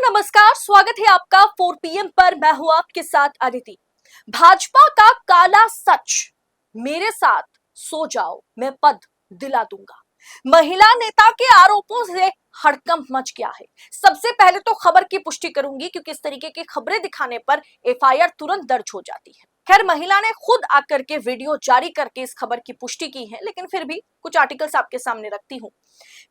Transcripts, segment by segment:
नमस्कार, स्वागत है आपका 4 PM पर। मैं हूं आपके साथ अदिति। भाजपा का काला सच, मेरे साथ सो जाओ मैं पद दिला दूंगा। महिला नेता के आरोपों से हड़कंप मच गया है। सबसे पहले तो खबर की पुष्टि करूंगी क्योंकि इस तरीके की खबरें दिखाने पर FIR तुरंत दर्ज हो जाती है। खैर, महिला ने खुद आकर के वीडियो जारी करके इस खबर की पुष्टि की है, लेकिन फिर भी कुछ आर्टिकल्स आपके सामने रखती हूं।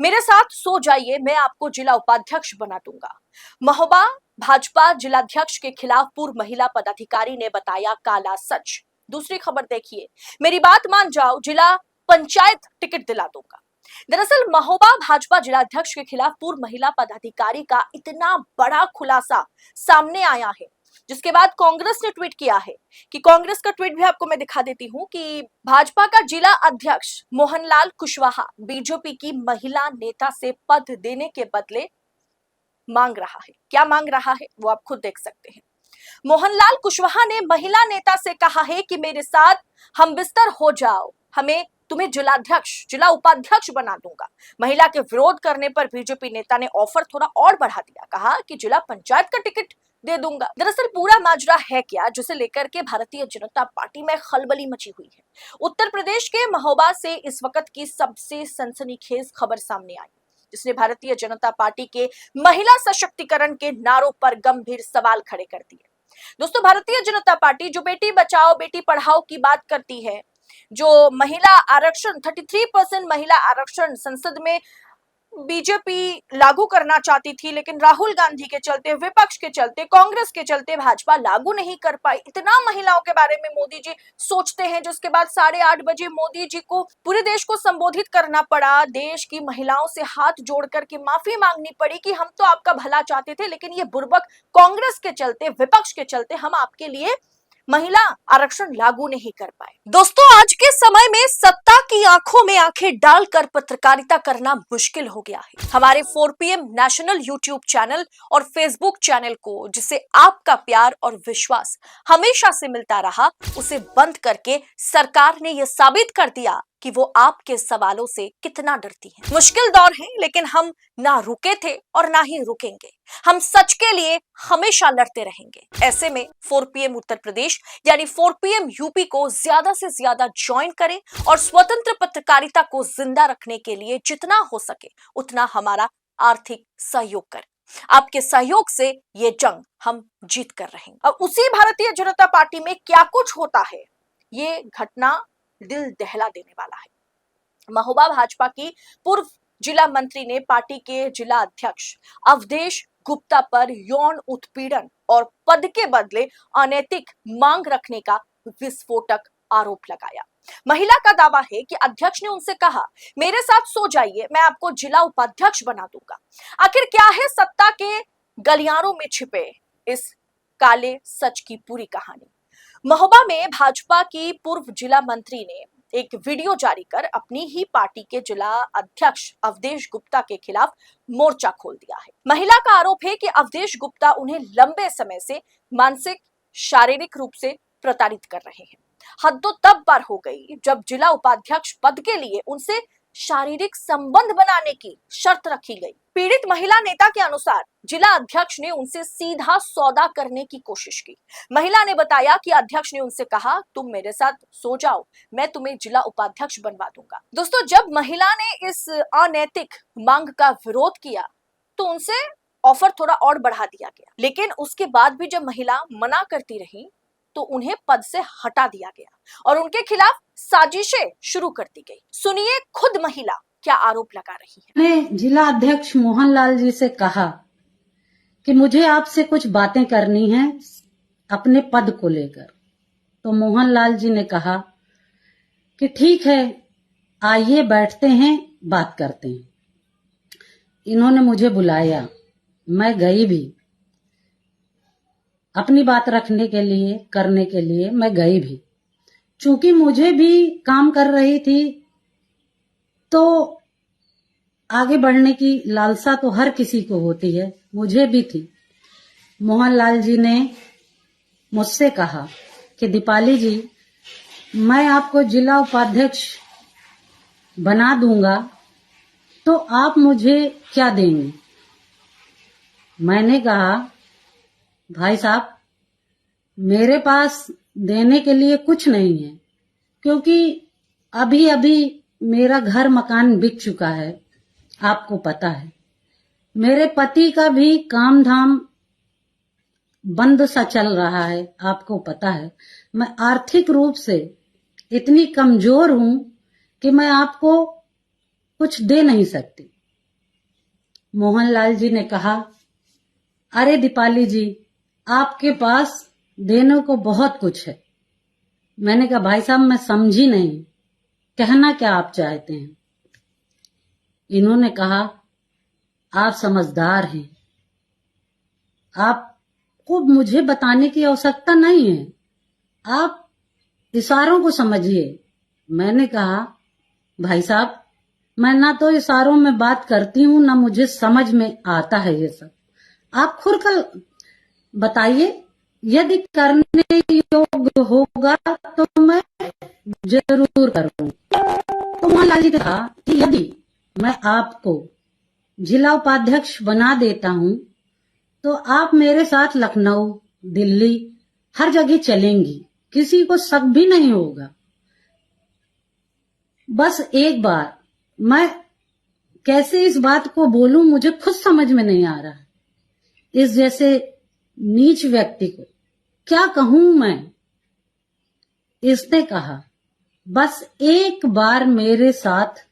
मेरे साथ सो जाइए, मैं आपको जिला उपाध्यक्ष बना दूंगा। महोबा भाजपा जिलाध्यक्ष के खिलाफ पूर्व महिला पदाधिकारी ने बताया काला सच। दूसरी खबर देखिए, मेरी बात मान जाओ, जिला पंचायत टिकट दिला दूंगा। दरअसल महोबा भाजपा जिलाध्यक्ष के खिलाफ पूर्व महिला पदाधिकारी का इतना बड़ा खुलासा सामने आया है, जिसके बाद कांग्रेस ने ट्वीट किया है कि कांग्रेस का ट्वीट भी आपको मैं दिखा देती हूं कि भाजपा का जिला अध्यक्ष मोहनलाल कुशवाहा बीजेपी की महिला नेता से पद देने के बदले मांग रहा है। क्या मांग रहा है वो आप खुद देख सकते हैं। मोहनलाल कुशवाहा ने महिला नेता से कहा है कि मेरे साथ हम बिस्तर हो जाओ, हमें तुम्हें जिलाध्यक्ष जिला उपाध्यक्ष बना दूंगा। महिला के विरोध करने पर बीजेपी नेता ने ऑफर थोड़ा और बढ़ा दिया, कहा कि जिला पंचायत का टिकट दे दूंगा। दरअसल पूरा माजरा है क्या, जिसे लेकर के भारतीय जनता पार्टी में खलबली मची हुई है। उत्तर प्रदेश के महोबा से इस वक्त की सबसे सनसनीखेज खबर सामने आई, जिसने भारतीय जनता पार्टी के महिला सशक्तिकरण के नारों पर गंभीर सवाल खड़े कर दिए। दोस्तों, भारतीय जनता पार्टी जो बेटी बचाओ बेटी पढ़ाओ की बात करती है, जो महिला आरक्षण 33% महिला आरक्षण संसद में बीजेपी लागू करना चाहती थी, लेकिन राहुल गांधी के चलते, विपक्ष के चलते, कांग्रेस के चलते भाजपा लागू नहीं कर पाई। इतना महिलाओं के बारे में मोदी जी सोचते हैं, जिसके बाद 8:30 बजे मोदी जी को पूरे देश को संबोधित करना पड़ा। देश की महिलाओं से हाथ जोड़ करके माफी मांगनी पड़ी कि हम तो आपका भला चाहते थे, लेकिन ये बुर्बक कांग्रेस के चलते, विपक्ष के चलते हम आपके लिए महिला आरक्षण लागू नहीं कर पाए। दोस्तों, आज के समय में सत्ता की आंखों में आंखें डालकर पत्रकारिता करना मुश्किल हो गया है। हमारे 4 PM नेशनल यूट्यूब चैनल और फेसबुक चैनल को, जिसे आपका प्यार और विश्वास हमेशा से मिलता रहा, उसे बंद करके सरकार ने यह साबित कर दिया कि वो आपके सवालों से कितना डरती है। मुश्किल दौर है, लेकिन हम ना रुके थे और ना ही रुकेंगे। हम सच के लिए हमेशा लड़ते रहेंगे। ऐसे में 4 PM उत्तर प्रदेश यानी 4 PM यूपी को ज्यादा से ज्यादा ज्वाइन करें और स्वतंत्र पत्रकारिता को जिंदा रखने के लिए जितना हो सके उतना हमारा आर्थिक सहयोग करें। आपके सहयोग से ये जंग हम जीत कर रहेंगे। अब उसी भारतीय जनता पार्टी में क्या कुछ होता है, ये घटना दिल दहला देने वाला है। महोबा भाजपा की पूर्व जिला मंत्री ने पार्टी के जिला अध्यक्ष अवधेश गुप्ता पर यौन उत्पीड़न और पद के बदले अनैतिक मांग रखने का विस्फोटक आरोप लगाया। महिला का दावा है कि अध्यक्ष ने उनसे कहा, मेरे साथ सो जाइए, मैं आपको जिला उपाध्यक्ष बना दूंगा। आखिर क्या है सत्ता के गलियारों में छिपे इस काले सच की पूरी कहानी? महोबा में भाजपा की पूर्व जिला मंत्री ने एक वीडियो जारी कर अपनी ही पार्टी के जिला अध्यक्ष अवधेश गुप्ता के खिलाफ मोर्चा खोल दिया है। महिला का आरोप है कि अवधेश गुप्ता उन्हें लंबे समय से मानसिक, शारीरिक रूप से प्रताड़ित कर रहे हैं। हद तो तब पार हो गई जब जिला उपाध्यक्ष पद के लिए उनसे शारीरिक संबंध बनाने की शर्त रखी गई। पीड़ित महिला नेता के अनुसार जिला अध्यक्ष ने उनसे सीधा सौदा करने की कोशिश की। महिला ने बताया कि अध्यक्ष ने उनसे कहा, तुम मेरे साथ सो जाओ, मैं तुम्हें जिला उपाध्यक्ष बनवा दूंगा। दोस्तों, जब महिला ने इस अनैतिक मांग का विरोध किया तो उनसे ऑफर थोड़ा और बढ़ा दिया गया, लेकिन उसके बाद भी जब महिला मना करती रही तो उन्हें पद से हटा दिया गया और उनके खिलाफ साजिशें शुरू कर दी गई। सुनिए खुद महिला क्या आरोप लगा रही है। मैंने जिला अध्यक्ष मोहनलाल जी से कहा कि मुझे आपसे कुछ बातें करनी है अपने पद को लेकर, तो मोहनलाल जी ने कहा कि ठीक है, आइए बैठते हैं, बात करते हैं। इन्होंने मुझे बुलाया, मैं गई भी, अपनी बात रखने के लिए, करने के लिए मैं गई भी। चूंकि मुझे भी काम कर रही थी तो आगे बढ़ने की लालसा तो हर किसी को होती है, मुझे भी थी। मोहनलाल जी ने मुझसे कहा कि दीपाली जी, मैं आपको जिला उपाध्यक्ष बना दूंगा, तो आप मुझे क्या देंगे? मैंने कहा, भाई साहब, मेरे पास देने के लिए कुछ नहीं है, क्योंकि अभी अभी मेरा घर मकान बिक चुका है, आपको पता है। मेरे पति का भी काम धाम बंद सा चल रहा है, आपको पता है। मैं आर्थिक रूप से इतनी कमजोर हूं कि मैं आपको कुछ दे नहीं सकती। मोहनलाल जी ने कहा, अरे दीपाली जी, आपके पास देने को बहुत कुछ है। मैंने कहा, भाई साहब, मैं समझी नहीं, कहना क्या आप चाहते हैं। इन्होंने कहा, आप समझदार हैं, आपको मुझे बताने की आवश्यकता नहीं है, आप इशारों को समझिए। मैंने कहा, भाई साहब, मैं ना तो इशारों में बात करती हूँ, ना मुझे समझ में आता है ये सब। आप खुद कल बताइए, यदि करने योग्य होगा तो मैं जरूर करूंगा। तो मोहनलाल जी ने कहा कि यदि मैं आपको जिला उपाध्यक्ष बना देता हूं तो आप मेरे साथ लखनऊ, दिल्ली, हर जगह चलेंगी, किसी को शक भी नहीं होगा। बस एक बार मैं कैसे इस बात को बोलूं, मुझे खुद समझ में नहीं आ रहा। इस जैसे नीच व्यक्ति को क्या कहूं मैं। इसने कहा, बस एक बार मेरे साथ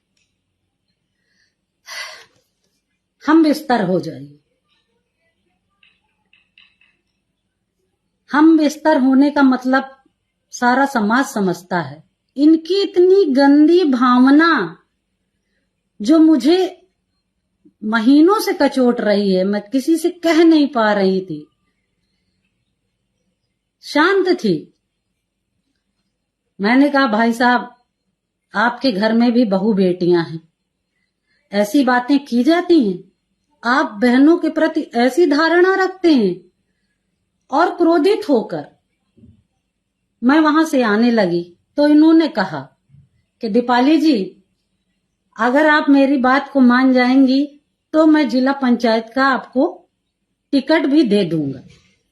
हम बिस्तर हो जाइए। हम बिस्तर होने का मतलब सारा समाज समझता है। इनकी इतनी गंदी भावना जो मुझे महीनों से कचोट रही है, मैं किसी से कह नहीं पा रही थी, शांत थी। मैंने कहा, भाई साहब, आपके घर में भी बहू बेटियां हैं, ऐसी बातें की जाती हैं? आप बहनों के प्रति ऐसी धारणा रखते हैं? और क्रोधित होकर मैं वहां से आने लगी तो इन्होंने कहा कि दीपाली जी, अगर आप मेरी बात को मान जाएंगी तो मैं जिला पंचायत का आपको टिकट भी दे दूंगा।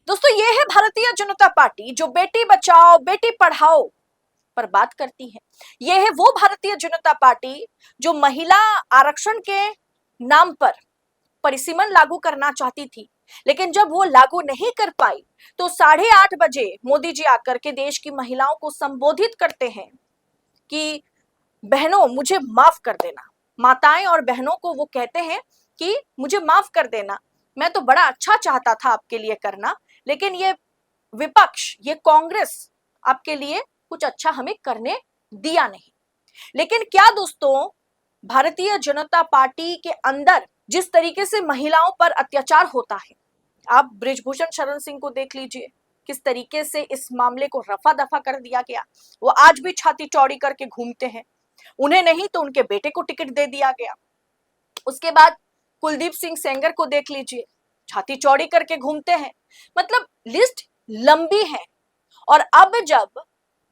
दोस्तों, ये है भारतीय जनता पार्टी जो बेटी बचाओ बेटी पढ़ाओ पर बात करती है। ये है वो भारतीय जनता पार्टी जो महिला आरक्षण के नाम पर परिसीमन लागू करना चाहती थी, लेकिन जब वो लागू नहीं कर पाई तो 8:30 बजे मोदी जी आकर के देश की महिलाओं को संबोधित करते हैं कि बहनों, मुझे माफ कर देना। माताएं और बहनों को वो कहते हैं कि मुझे माफ कर देना, मैं तो बड़ा अच्छा चाहता था आपके लिए करना, लेकिन ये विपक्ष, ये कांग्रेस आपके लिए कुछ अच्छा हमें करने दिया नहीं। लेकिन क्या दोस्तों, भारतीय जनता पार्टी के अंदर जिस तरीके से महिलाओं पर अत्याचार होता है, आप बृजभूषण शरण सिंह को देख लीजिए, किस तरीके से इस मामले को रफा दफा कर दिया गया। वो आज भी छाती चौड़ी करके घूमते हैं, उन्हें नहीं तो उनके बेटे को टिकट दे दिया गया। उसके बाद कुलदीप सिंह सेंगर को देख लीजिए, छाती चौड़ी करके घूमते हैं। मतलब लिस्ट लंबी है। और अब जब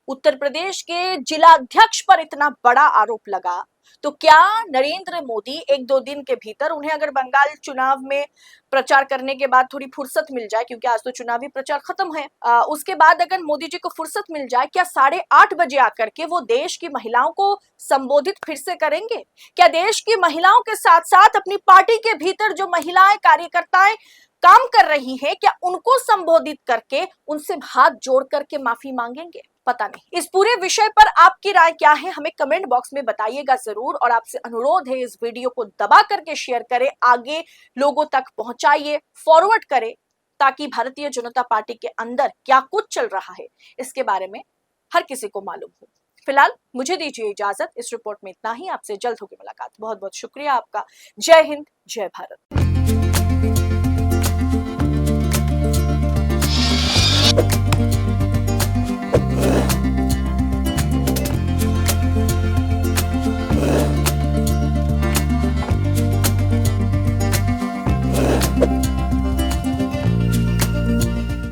उत्तर प्रदेश के जिला अध्यक्ष पर इतना बड़ा आरोप लगा, तो क्या नरेंद्र मोदी 1-2 दिन के भीतर, उन्हें अगर बंगाल चुनाव में प्रचार करने के बाद थोड़ी फुर्सत मिल जाए, क्योंकि आज तो चुनावी प्रचार खत्म है, उसके बाद अगर मोदी जी को फुर्सत मिल जाए, क्या 8:30 बजे आकर के वो देश की महिलाओं को संबोधित फिर से करेंगे? क्या देश की महिलाओं के साथ साथ अपनी पार्टी के भीतर जो महिलाएं कार्यकर्ताएं काम कर रही हैं, क्या उनको संबोधित करके उनसे हाथ जोड़ करके माफी मांगेंगे? पता नहीं। इस पूरे विषय पर आपकी राय क्या है, हमें कमेंट बॉक्स में बताइएगा जरूर। और आपसे अनुरोध है, इस वीडियो को दबा करके शेयर करें, आगे लोगों तक पहुंचाइए, फॉरवर्ड करें, ताकि भारतीय जनता पार्टी के अंदर क्या कुछ चल रहा है इसके बारे में हर किसी को मालूम हो। फिलहाल मुझे दीजिए इजाजत। इस रिपोर्ट में इतना ही। आपसे जल्द होगी मुलाकात। बहुत बहुत शुक्रिया आपका। जय हिंद, जय भारत।